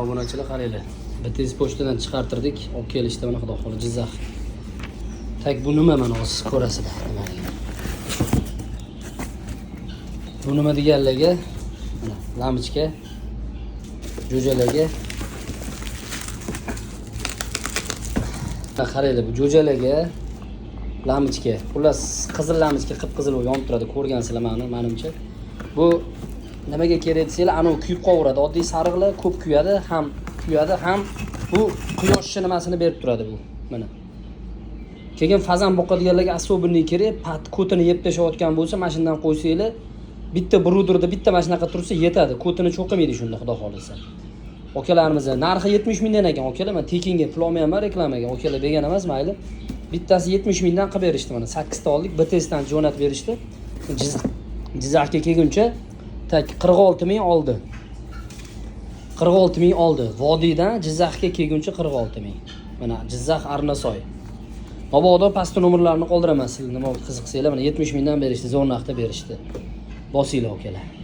obunachilar qaranglar. BTS pochtadan chiqartirdik, olib kelishdi mana xudo xohlasa Jizzax. Tak bu nima mana siz ko'rasizlar nimaligini. Bu nima deganlarga? Mana lampochka, jo'jalarga. Qaranglar bu jo'jalarga lampochka. Xullas qizil lampochka, qip-qizil bo'lib yonib turadi, ko'rgansizlar menimcha. Bu nimaga kerak desanglar, anavi kuyib qolaveradi. Oddiy sariqlar ko'p kuyadi, ham bu quyosh nimasini berib turadi bu. Mana. Keyin fazan boqadiganlarga особенный kerak, pat ko'tini yeb tashayotgan bo'lsa, mashindan qo'ysanglar, bitta bruderda bitta mashinaga tursa yetadi. Ko'tini cho'qimaydi shunda, xudo xolisa. Okalarimizni narxi 70 mingdan ekan, okalar. Men tekinga pul olmayman reklamaga. Okalar bergan emas, mayli. Bittasi 70 mingdan qilib berishdi mana. 8 ta oldik, BTSdan jo'natib berishdi. Jizzaxga kelguncha tak 46 ming oldi. 46 ming oldi. Vodiydan Jizzaxga kelguncha 46 ming. Mana Jizzax Arnasoy. Mabodo pastki nomerlarni qoldiraman sizlar nima qiziqsanglar, mana 70 mingdan berishdi, zo'r narxda berishdi. Bosinglar okalar.